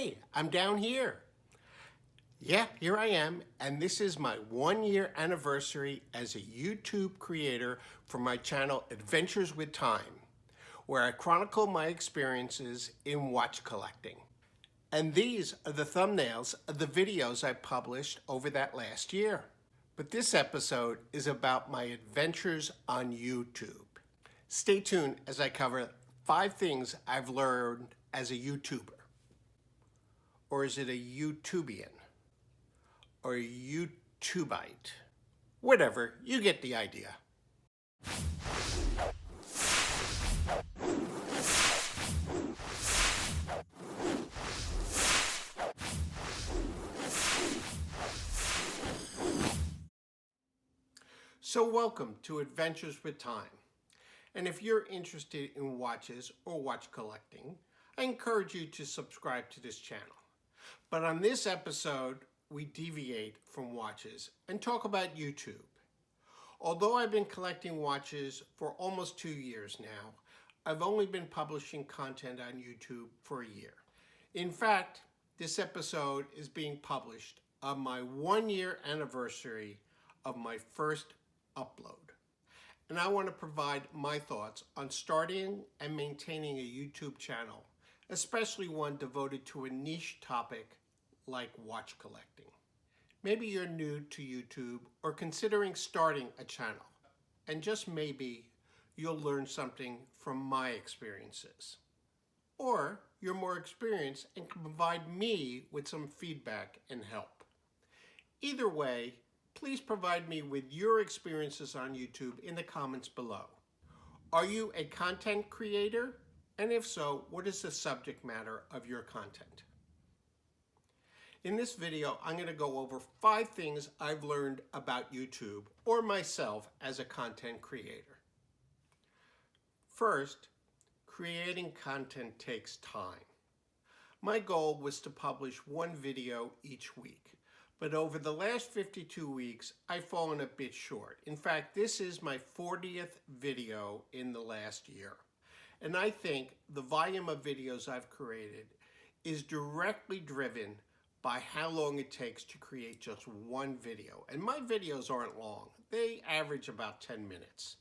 Hey, I'm down here. Yeah, here I am, and this is my 1 year anniversary as a YouTube creator for my channel Adventures with Time, where I chronicle my experiences in watch collecting. And these are the thumbnails of the videos I published over that last year. But this episode is about my adventures on YouTube. Stay tuned as I cover 5 things I've learned as a YouTuber. Or is it a YouTubian? Or a YouTubeite? Whatever, you get the idea. So welcome to Adventures with Time. And if you're interested in watches or watch collecting, I encourage you to subscribe to this channel. But on this episode, we deviate from watches and talk about YouTube. Although I've been collecting watches for almost 2 years now, I've only been publishing content on YouTube for a year. In fact, this episode is being published on my 1 year anniversary of my first upload. And I want to provide my thoughts on starting and maintaining a YouTube channel, especially one devoted to a niche topic like watch collecting. Maybe you're new to YouTube or considering starting a channel, and just maybe you'll learn something from my experiences. Or you're more experienced and can provide me with some feedback and help. Either way, please provide me with your experiences on YouTube in the comments below. Are you a content creator? And if so, what is the subject matter of your content? In this video, I'm going to go over 5 things I've learned about YouTube or myself as a content creator. First, creating content takes time. My goal was to publish 1 video each week, but over the last 52 weeks, I've fallen a bit short. In fact, this is my 40th video in the last year. And I think the volume of videos I've created is directly driven by how long it takes to create just 1 video. And my videos aren't long. They average about 10 minutes.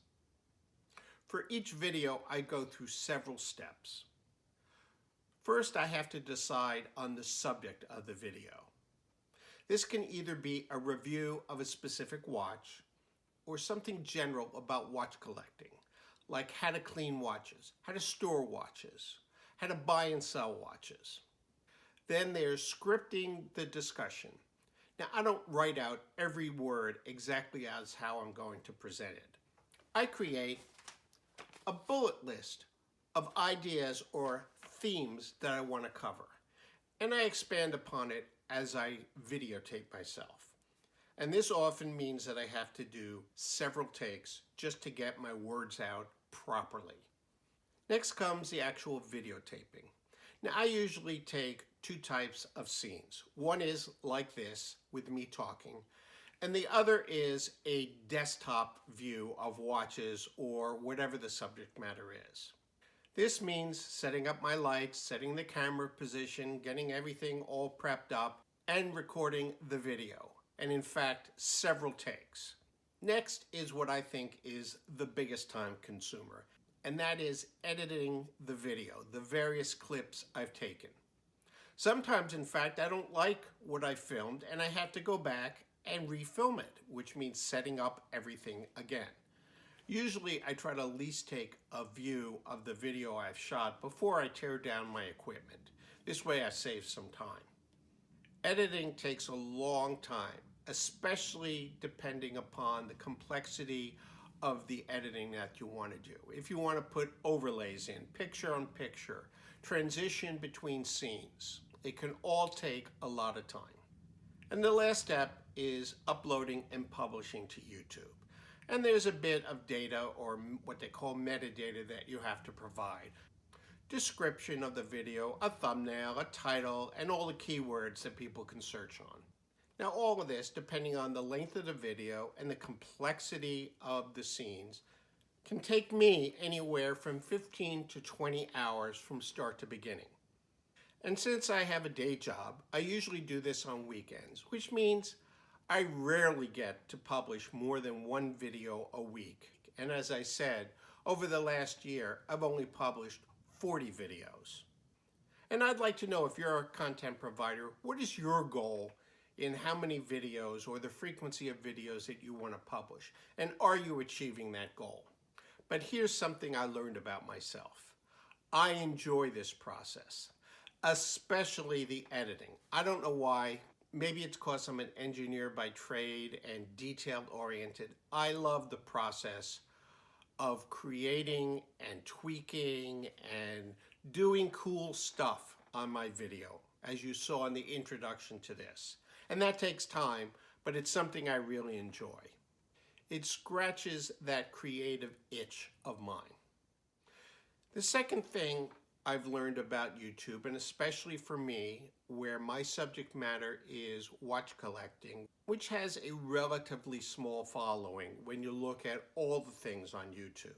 For each video, I go through several steps. First, I have to decide on the subject of the video. This can either be a review of a specific watch or something general about watch collecting, like how to clean watches, how to store watches, how to buy and sell watches. Then there's scripting the discussion. Now, I don't write out every word exactly as how I'm going to present it. I create a bullet list of ideas or themes that I want to cover, and I expand upon it as I videotape myself. And this often means that I have to do several takes just to get my words out properly. Next comes the actual videotaping. Now, I usually take 2 types of scenes. One is like this, with me talking, and the other is a desktop view of watches or whatever the subject matter is. This means setting up my lights, setting the camera position, getting everything all prepped up, and recording the video. And in fact, several takes. Next is what I think is the biggest time consumer, and that is editing the video, the various clips I've taken. Sometimes, in fact, I don't like what I filmed and I have to go back and refilm it, which means setting up everything again. Usually, I try to at least take a view of the video I've shot before I tear down my equipment. This way I save some time. Editing takes a long time, especially depending upon the complexity of the editing that you want to do. If you want to put overlays in, picture on picture, transition between scenes, it can all take a lot of time. And the last step is uploading and publishing to YouTube. And there's a bit of data, or what they call metadata, that you have to provide. Description of the video, a thumbnail, a title, and all the keywords that people can search on. Now, all of this, depending on the length of the video and the complexity of the scenes, can take me anywhere from 15 to 20 hours from start to beginning. And since I have a day job, I usually do this on weekends, which means I rarely get to publish more than one video a week. And as I said, over the last year, I've only published 40 videos. And I'd like to know, if you're a content provider, what is your goal in how many videos or the frequency of videos that you want to publish? And are you achieving that goal? But here's something I learned about myself. I enjoy this process, especially the editing. I don't know why. Maybe it's because I'm an engineer by trade and detail-oriented. I love the process of creating and tweaking and doing cool stuff on my video, as you saw in the introduction to this. And that takes time, but it's something I really enjoy. It scratches that creative itch of mine. The second thing I've learned about YouTube, and especially for me, where my subject matter is watch collecting, which has a relatively small following when you look at all the things on YouTube.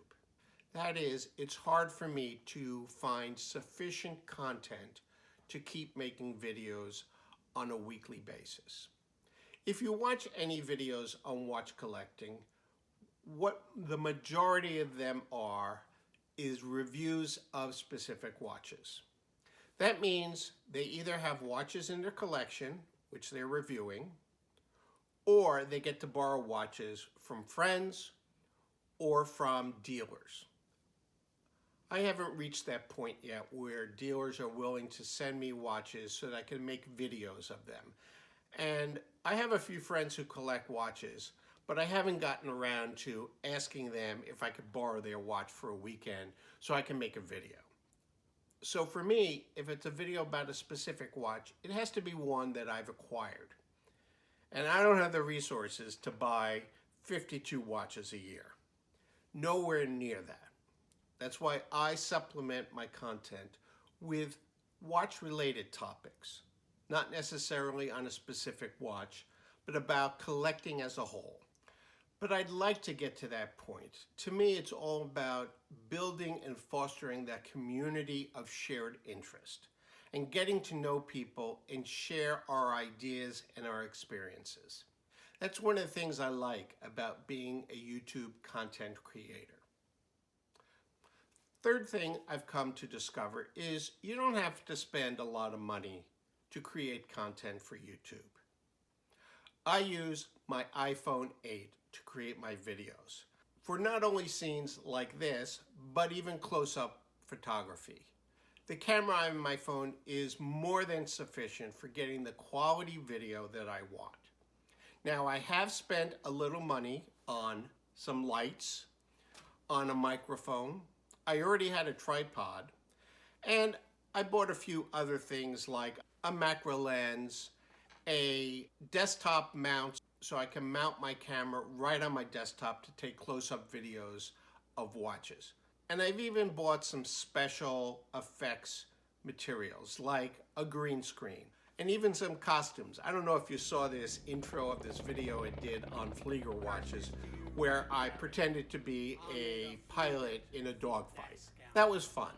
That is, it's hard for me to find sufficient content to keep making videos on a weekly basis. If you watch any videos on watch collecting, what the majority of them are is reviews of specific watches. That means they either have watches in their collection, which they're reviewing, or they get to borrow watches from friends or from dealers. I haven't reached that point yet where dealers are willing to send me watches so that I can make videos of them. And I have a few friends who collect watches, but I haven't gotten around to asking them if I could borrow their watch for a weekend so I can make a video. So for me, if it's a video about a specific watch, it has to be one that I've acquired. And I don't have the resources to buy 52 watches a year. Nowhere near that. That's why I supplement my content with watch-related topics, not necessarily on a specific watch, but about collecting as a whole. But I'd like to get to that point. To me, it's all about building and fostering that community of shared interest and getting to know people and share our ideas and our experiences. That's one of the things I like about being a YouTube content creator. Third thing I've come to discover is you don't have to spend a lot of money to create content for YouTube. I use my iPhone 8 to create my videos for not only scenes like this, but even close-up photography. The camera on my phone is more than sufficient for getting the quality video that I want. Now, I have spent a little money on some lights, on a microphone. I already had a tripod, and I bought a few other things like a macro lens, a desktop mount so I can mount my camera right on my desktop to take close-up videos of watches. And I've even bought some special effects materials like a green screen and even some costumes. I don't know if you saw this intro of this video I did on Flieger watches where I pretended to be a pilot in a dogfight. That was fun.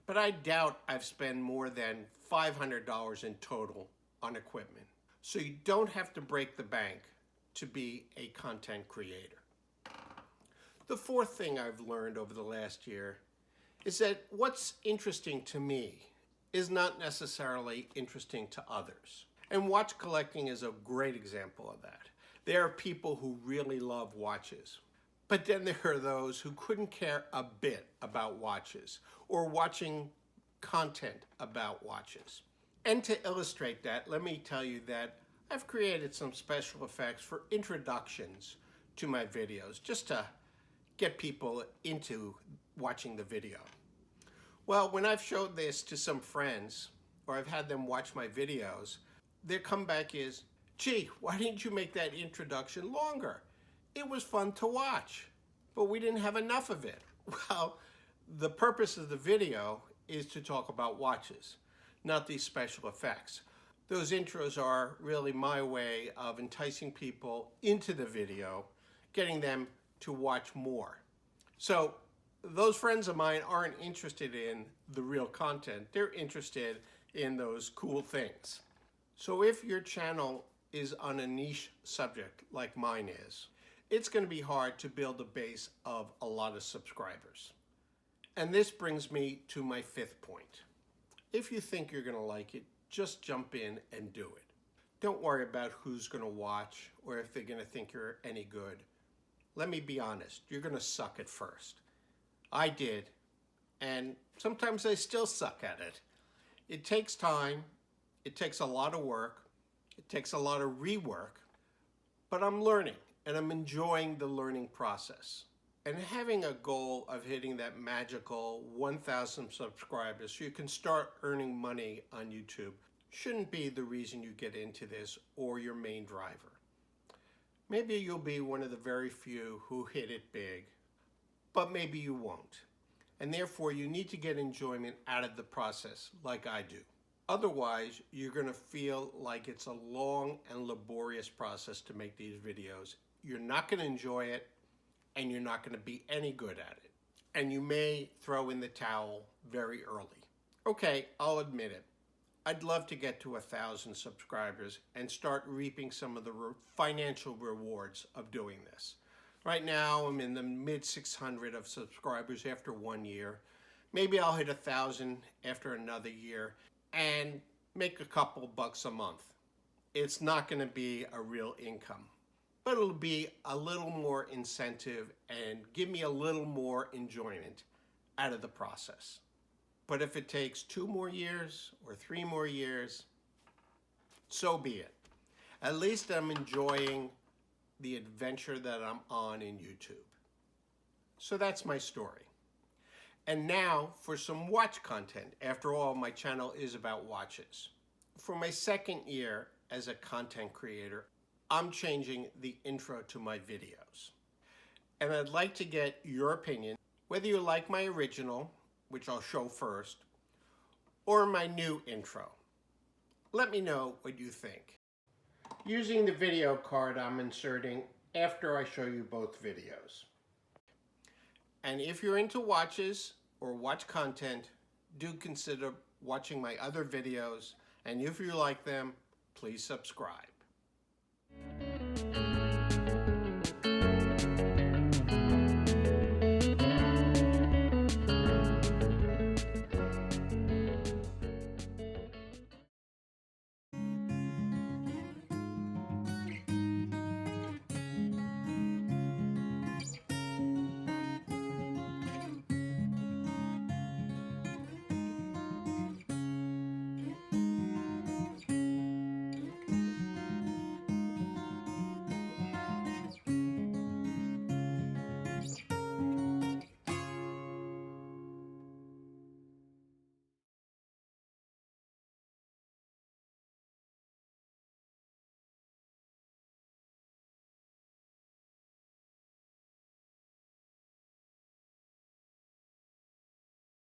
But I doubt I've spent more than $500 in total on equipment. So you don't have to break the bank to be a content creator. The fourth thing I've learned over the last year is that what's interesting to me is not necessarily interesting to others. And watch collecting is a great example of that. There are people who really love watches, but then there are those who couldn't care a bit about watches or watching content about watches. And to illustrate that, let me tell you that I've created some special effects for introductions to my videos, just to get people into watching the video. Well, when I've showed this to some friends, or I've had them watch my videos, their comeback is, gee, why didn't you make that introduction longer? It was fun to watch, but we didn't have enough of it. Well, the purpose of the video is to talk about watches, not these special effects. Those intros are really my way of enticing people into the video, getting them to watch more. So those friends of mine aren't interested in the real content. They're interested in those cool things. So if your channel is on a niche subject like mine is, it's going to be hard to build a base of a lot of subscribers. And this brings me to my fifth point. If you think you're going to like it, just jump in and do it. Don't worry about who's going to watch or if they're going to think you're any good. Let me be honest, you're going to suck at first. I did, and sometimes I still suck at it. It takes time, it takes a lot of work, it takes a lot of rework, but I'm learning and I'm enjoying the learning process. And having a goal of hitting that magical 1,000 subscribers so you can start earning money on YouTube shouldn't be the reason you get into this or your main driver. Maybe you'll be one of the very few who hit it big, but maybe you won't. And therefore you need to get enjoyment out of the process like I do. Otherwise, you're going to feel like it's a long and laborious process to make these videos. You're not going to enjoy it, and you're not going to be any good at it. And you may throw in the towel very early. Okay, I'll admit it. I'd love to get to 1,000 subscribers and start reaping some of the financial rewards of doing this. Right now, I'm in the mid 600 of subscribers after 1 year. Maybe I'll hit 1,000 after another year and make a couple bucks a month. It's not going to be a real income, but it'll be a little more incentive and give me a little more enjoyment out of the process. But if it takes 2 more years or 3 more years, so be it. At least I'm enjoying the adventure that I'm on in YouTube. So that's my story. And now for some watch content. After all, my channel is about watches. For my second year as a content creator, I'm changing the intro to my videos. And I'd like to get your opinion, whether you like my original, which I'll show first, or my new intro. Let me know what you think. Using the video card I'm inserting after I show you both videos. And if you're into watches or watch content, do consider watching my other videos, and if you like them, please subscribe.